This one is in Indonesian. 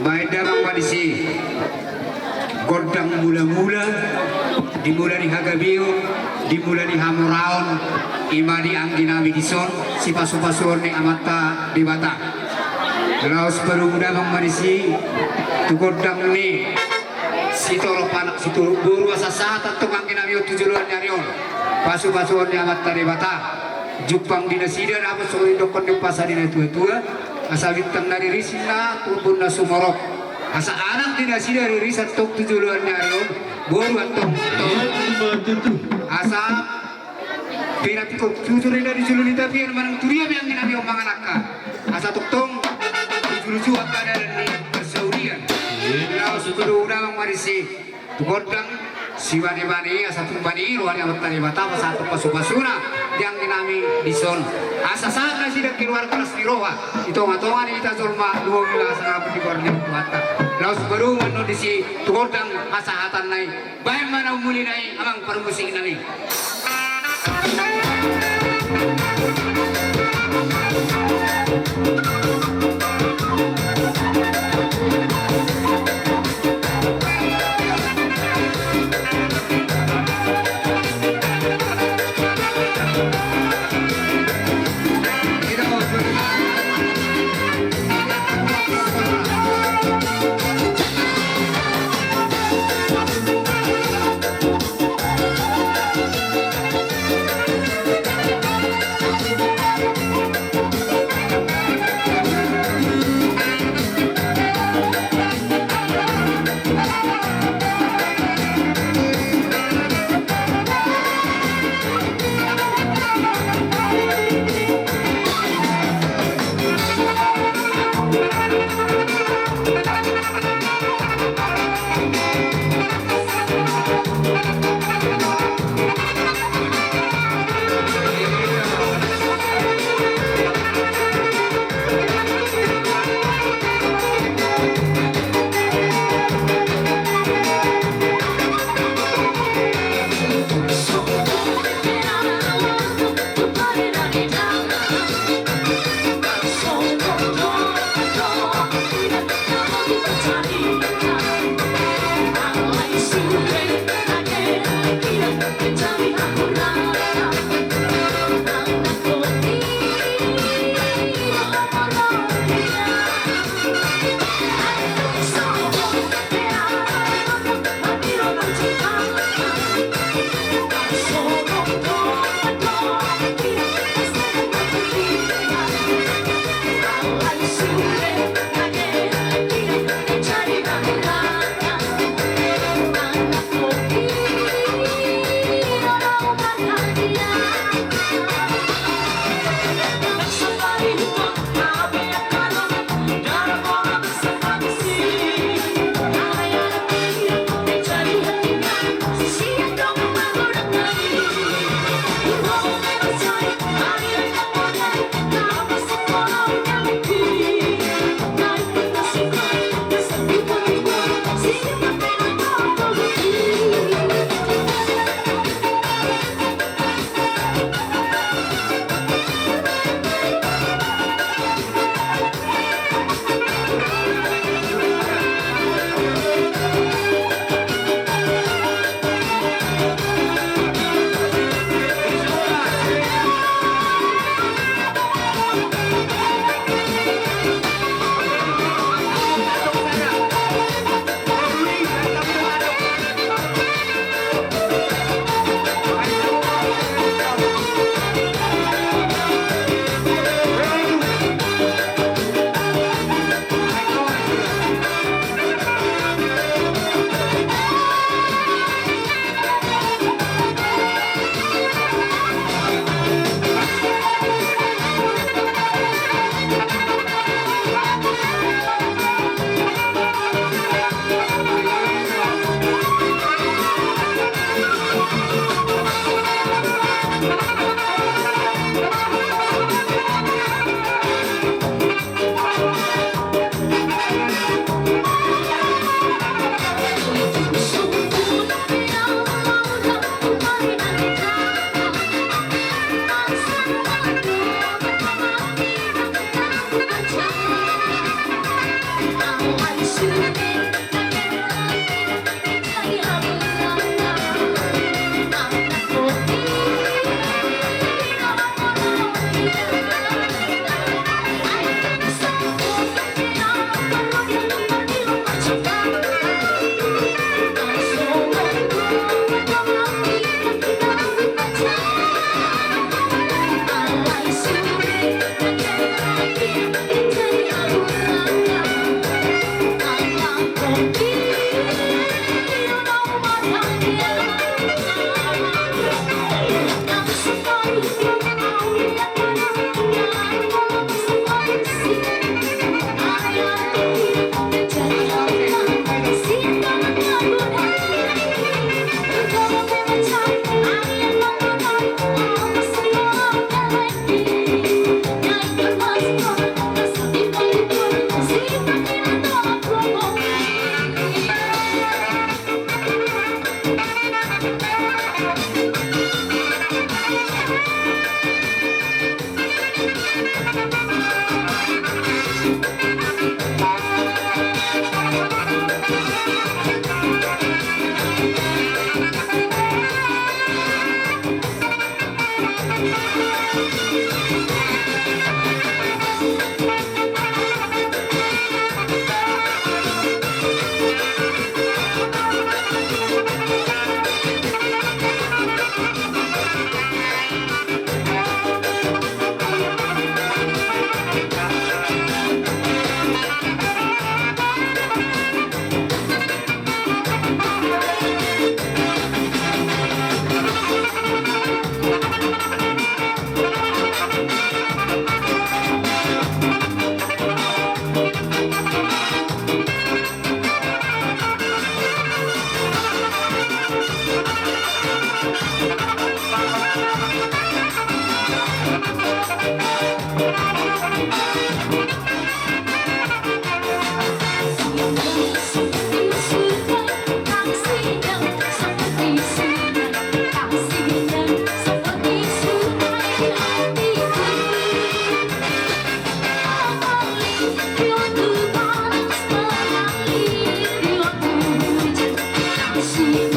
Maeda mangwadisi godang mula-mula dimulai di Hagabio, dimulai di Hamoraon, imadi anggina bigison, si pasu-pasuan ni amata di bata. Laos berumuda mangwadisi tu godang ni si toro panak si toro buru asasa tantung anggina bio tujuan nyarion, pasu-pasuan ni amata di bata. Jupang dinasida apa sori dokon di pasar dina tua-tua asa bintang dari risina turbun na sumorok asa anak dinasida dari risat tok tujuan nyarion boru atong asa pirati ko tujuan dari julun tapi yang manang turia yang nabi omang anakka asa toktong lucu akada dan persaurian laos kudu udang marisi tugodang siwani-wani asa tumbani ruani amatani bata satu pasu-pasuna yang dinami dison asa sana sida keluar kelas di roha itu matongan kita zulma 12 sangat di kornya tuata laos baru mano disi tugodang asa hatan nai bae mana umuli nai amang permusik nani See